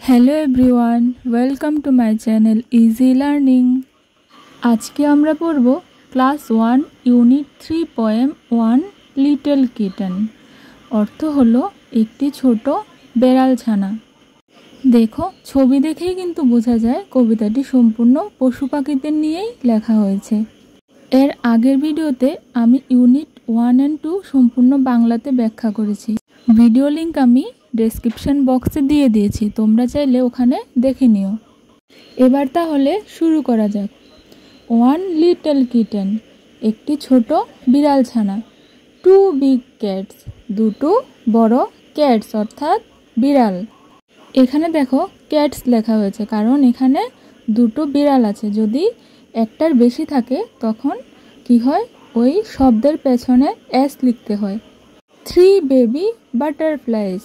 Hello everyone, welcome to my channel easy learning. আজকে আমরা পড়ব ক্লাস 1 ইউনিট 3.1 লিটল কিটেন। অর্থ হলো একটি ছোট বেড়াল ছানা। দেখো, ছবি দেখেই কিন্তু বোঝা যায় কবিতাটি সম্পূর্ণ পশু পাখিদের নিয়েই লেখা হয়েছে। এর আগের ভিডিওতে আমি ইউনিট 1 and 2 সম্পূর্ণ বাংলাতে ব্যাখ্যা করেছি। ভিডিও লিংক আমি ডেসক্রিপশন বক্সে দিয়ে দিয়েছি, তোমরা চাইলে ওখানে দেখে নিও। এবার তাহলে শুরু করা যাক। 1 লিটল কিটেন, একটি ছোট বিড়াল ছানা। 2 বিগ ক্যাটস, দুটো বড় ক্যাটস অর্থাৎ বিড়াল। এখানে দেখো ক্যাটস লেখা হয়েছে কারণ এখানে দুটো বিড়াল আছে। যদি একটার বেশি থাকে তখন কি হয়, ওই শব্দের পেছনে এস লিখতে হয়। 3 বেবি বাটারফ্লাইস,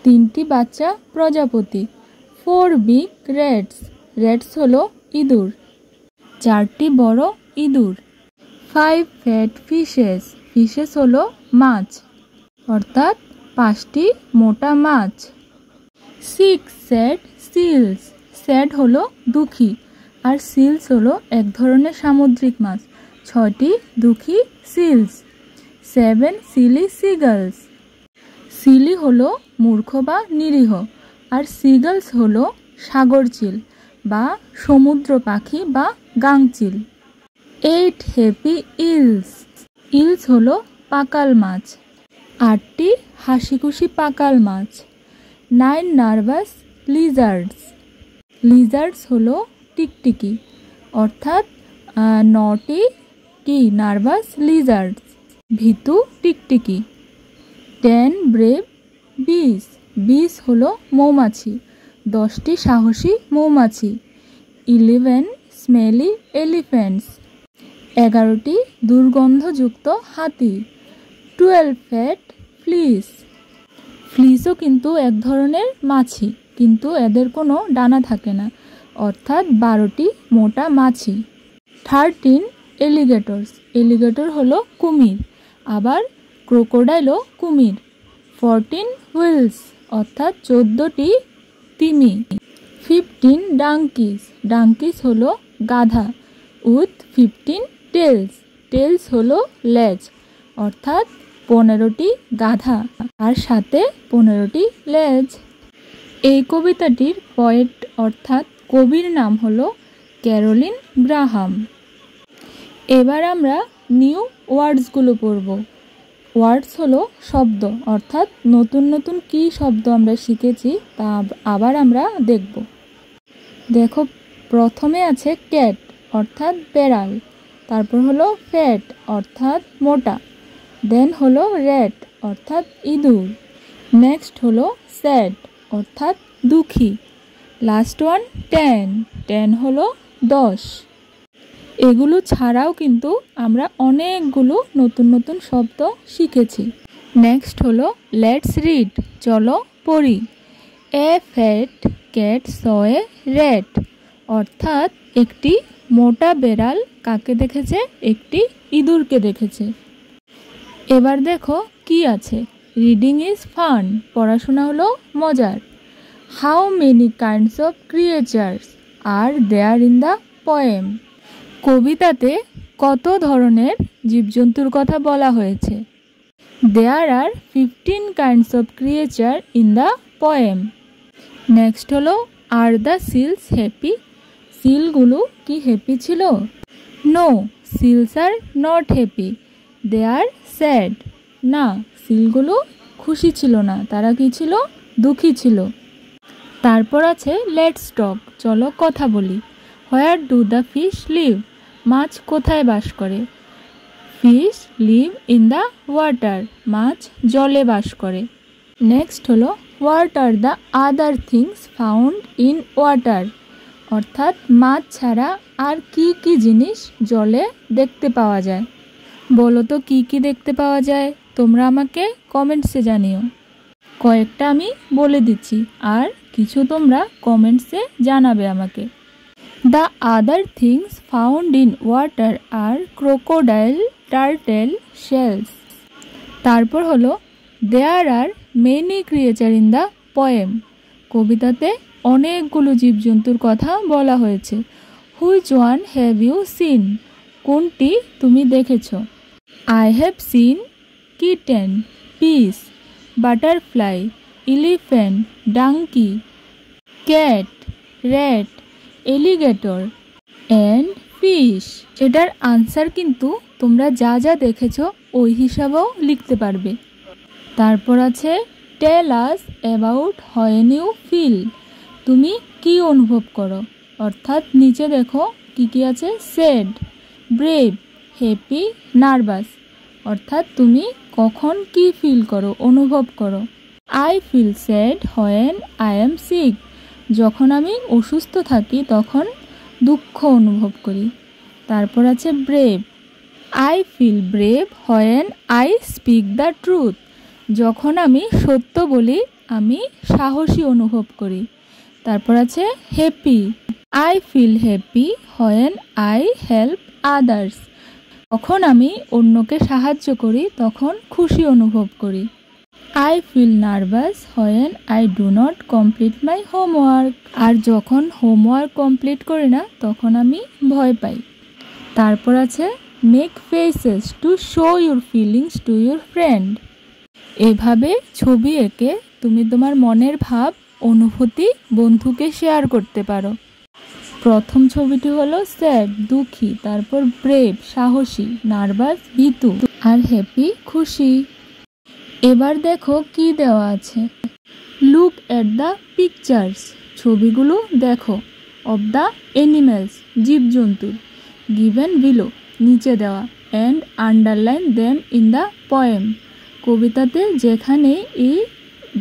তিনটি বাচ্চা প্রজাপতি। 4 বিগ র্যাটস, র্যাটস হলো ইঁদুর, চারটি বড় ইঁদুর। 5 ফ্যাট ফিশেস, ফিশেস হলো মাছ অর্থাৎ পাঁচটি মোটা মাছ। 6 স্যাড সিলস, স্যাড হলো দুঃখী আর সিলস হলো এক ধরনের সামুদ্রিক মাছ, 6টি দুঃখী সিলস। 7 সিলি সিগালস, সিলি হলো মূর্খ বা নিরীহ আর সিগালস হলো সাগর চিল বা সমুদ্র পাখি বা গাংচিল। 8 হ্যাপি ইলস, ইলস হলো পাকাল মাছ, 8টি হাসিখুশি পাকাল মাছ। 9 নার্ভাস লিজার্ডস, লিজার্ডস হলো টিকটিকি অর্থাৎ 9টি কি নার্ভাস লিজার্ডস, ভীতু টিকটিকি। 10 ব্রেভ বিস, বিস হলো মৌমাছি, 10টি সাহসী মৌমাছি। 11 স্মেলি এলিফ্যান্টস, 11টি দুর্গন্ধযুক্ত হাতি। 12 ফ্যাট ফ্লিস, ফ্লিসও কিন্তু এক ধরনের মাছি কিন্তু এদের কোনো ডানা থাকে না অর্থাৎ 12টি মোটা মাছি। 13 এলিগেটরস, এলিগেটর হলো কুমির আবার ক্রোকোডাইলও কুমির। 14 হুইলস অর্থাৎ 14টি তিমি। 15 ডাঙ্কিস, ডাঙ্কিস হলো গাধা উইথ 15 টেলস, টেলস হলো লেজ অর্থাৎ 15টি গাধা আর সাথে 15টি লেজ। এই কবিতাটির পোয়েট অর্থাৎ কবির নাম হলো ক্যারোলিন গ্রাহাম। এবার আমরা নিউ ওয়ার্ডসগুলো পড়ব। ওয়ার্ডস হলো শব্দ অর্থাৎ নতুন নতুন কী শব্দ আমরা শিখেছি তা আবার আমরা দেখব। দেখো, প্রথমে আছে ক্যাট অর্থাৎ বেড়াল, তারপর হলো ফ্যাট অর্থাৎ মোটা, দেন হলো র্যাট অর্থাৎ ইঁদুর, নেক্সট হলো স্যাড অর্থাৎ দুঃখী, লাস্ট ওয়ান 10, 10 হলো 10। এগুলো ছাড়াও কিন্তু আমরা অনেকগুলো নতুন নতুন শব্দ শিখেছি। নেক্সট হলো লেটস রিড, চলো পড়ি। A fat cat saw a rat অর্থাৎ একটি মোটা বেড়াল কাকে দেখেছে, একটি ইঁদুরকে দেখেছে। এবার দেখো কি আছে, রিডিং ইজ ফান, পড়াশোনা হলো মজার। How many kinds of creatures are there in the poem, কবিতাতে কত ধরনের জীবজন্তুর কথা বলা হয়েছে। There are 15 kinds of creature in the poem. Next হলো আর দ্য সিলস হ্যাপি, সিলগুলো কি হ্যাপি ছিল? No, seals are not happy, they are sad, না সিলগুলো খুশি ছিল না, তারা কি ছিল, দুঃখী ছিল। তারপর আছে লেটস টক, চলো কথা বলি। Where do the fish live, মাছ কোথায় বাস করে? Fish live in the water, মাছ জলে বাস করে। নেক্সট হলো what are the other things found in water, অর্থাৎ মাছ ছাড়া আর কি কি জিনিস জলে দেখতে পাওয়া যায়। বলো তো কি কি দেখতে পাওয়া যায়, তোমরা আমাকে কমেন্টসে জানিও। কয়েকটা আমি বলে দিচ্ছি আর কিছু তোমরা কমেন্টসে জানাবে আমাকে। The other things found in water are crocodile, turtle, shells. তারপর হলো there are many creature in the poem, কবিতাতে অনেকগুলো জীবজন্তুর কথা বলা হয়েছে। Which one have you seen? কোনটি তুমি দেখেছ? I have seen kitten, peace, butterfly, elephant, donkey, cat, rat, alligator and fish. এটার আনসার কিন্তু তোমরা যা যা দেখেছ ওই হিসাবেও লিখতে পারবে। তারপর আছে tell us about when you feel. তুমি কি অনুভব করো? অর্থাৎ নিচে দেখো কি কি আছে, স্যাড, ব্রেভ, হ্যাপি, নার্ভাস। অর্থাৎ তুমি কখন কি ফিল করো, অনুভব করো। I feel sad when I am sick. যখন আমি অসুস্থ থাকি তখন দুঃখ অনুভব করি। তারপর আছে brave. I feel brave when I speak the truth. যখন আমি সত্য বলি আমি সাহসী অনুভব করি। তারপর আছে happy. I feel happy when I help others. যখন আমি অন্যকে সাহায্য করি তখন খুশি অনুভব করি। I feel nervous when I do not complete my homework. আর যখন হোমওয়ার্ক কমপ্লিট করি না তখন আমি ভয় পাই। তারপর আছে make faces to show your feelings to your friend. এভাবে ছবি এঁকে তুমি তোমার মনের ভাব, অনুভূতি বন্ধুকে শেয়ার করতে পারো। প্রথম ছবিটি হলো স্যাড, দুঃখী, তারপর ব্রেভ, সাহসী, নার্ভাস, ভীতু, আর হ্যাপি, খুশি। এবার দেখো কি দেওয়া আছে। Look at the pictures. ছবিগুলো দেখো। অব দ্য অ্যানিমেলস, জীবজন্তুর। গিভেন বিলো, নিচে দেওয়া। And underline them in the poem. কবিতাতে যেখানে এই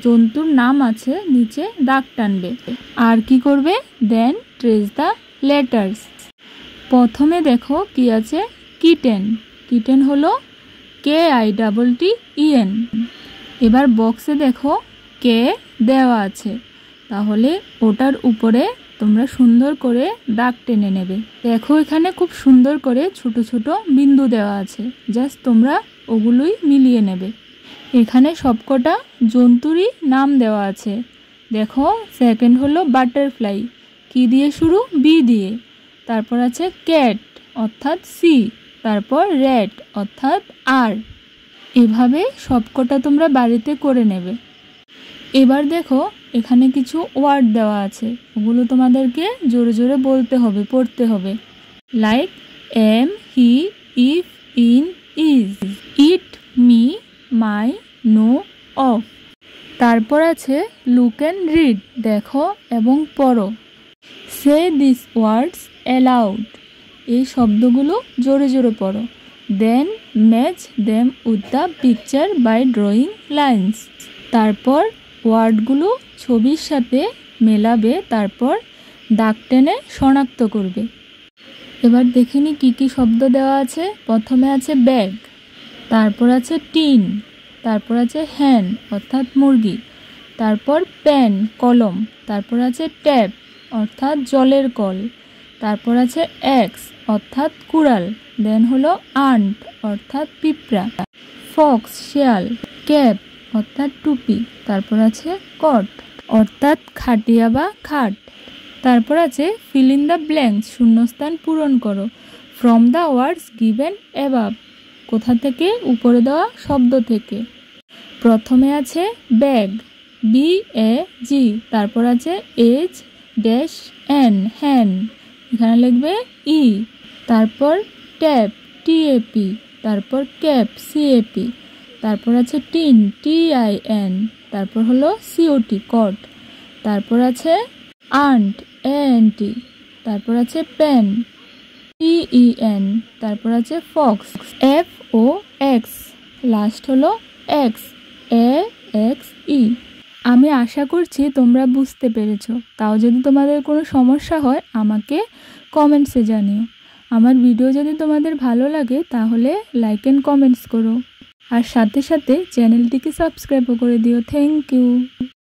জন্তুর নাম আছে নিচে দাগ টানবে। আর কি করবে? দেন ট্রেস দ্য লেটার্স। প্রথমে দেখো কি আছে, কিটেন। কিটেন হলো KITTEN। এবার বক্সে দেখো কে দেওয়া আছে, তাহলে ওটার উপরে তোমরা সুন্দর করে দাগ টেনে নেবে। দেখো এখানে খুব সুন্দর করে ছোট ছোট বিন্দু দেওয়া আছে, জাস্ট তোমরা ওগুলোই মিলিয়ে নেবে। এখানে সবকটা জন্তুরই নাম দেওয়া আছে। দেখো সেকেন্ড হলো বাটারফ্লাই, কি দিয়ে শুরু? বি দিয়ে। তারপর আছে ক্যাট অর্থাৎ সি, তারপর র্যাট অর্থাৎ আর। এভাবে সবকটা তোমরা বাড়িতে করে নেবে। এবার দেখো এখানে কিছু ওয়ার্ড দেওয়া আছে, ওগুলো তোমাদেরকে জোরে জোরে বলতে হবে, পড়তে হবে। Like am, he, if, in, is, it, me, my, no, of. তারপর আছে লুক অ্যান্ড রিড, দেখো এবং পড়ো। সে দিস ওয়ার্ডস অ্যালাউড, এই শব্দগুলো জোরে জোরে পড়ো। Then match them with the picture by drawing lines. তারপর ওয়ার্ডগুলো ছবির সাথে মেলাবে, তারপর দাগ টেনে শনাক্ত করবে। এবার দেখে নি কী কী শব্দ দেওয়া আছে। প্রথমে আছে ব্যাগ, তারপর আছে টিন, তারপর আছে হ্যান অর্থাৎ মুরগি, তারপর পেন কলম, তারপর আছে ট্যাপ অর্থাৎ জলের কল, তারপর আছে এক্স অর্থাৎ কুড়াল, দেন হলো আন্ট অর্থাৎ পিঁপড়া, ফক্স শিয়াল, ক্যাপ অর্থাৎ টুপি, তারপর আছে কট অর্থাৎ খাটিয়া বা খাট, তারপর আছে ফিল ইন দ্য ব্ল্যাঙ্কস, শূন্যস্থান পূরণ করো। From the words given above, কোথা থেকে? উপরে দেওয়া শব্দ থেকে। প্রথমে আছে ব্যাগ, BAG, তারপর আছে এজ ড্যাশ এন, হ্যান, এখানে লিখবে ই, তারপর ট্যাপ TAP, তারপর ক্যাপ CAP, তারপর আছে টিন TIN, তারপর হলো COT কট, তারপর আছে আন্ট ANT, তারপর আছে পেন PEN, তারপর আছে ফক্স FOX, লাস্ট হলো এক্স AXE। আমি আশা করছি তোমরা বুঝতে পেরেছো। তাও যদি তোমাদের কোনো সমস্যা হয় আমাকে কমেন্টসে জানিও। আমার ভিডিও যদি তোমাদের ভালো লাগে তাহলে লাইক অ্যান্ড কমেন্টস করো, আর সাথে সাথে চ্যানেলটিকে সাবস্ক্রাইবও করে দিও। Thank you.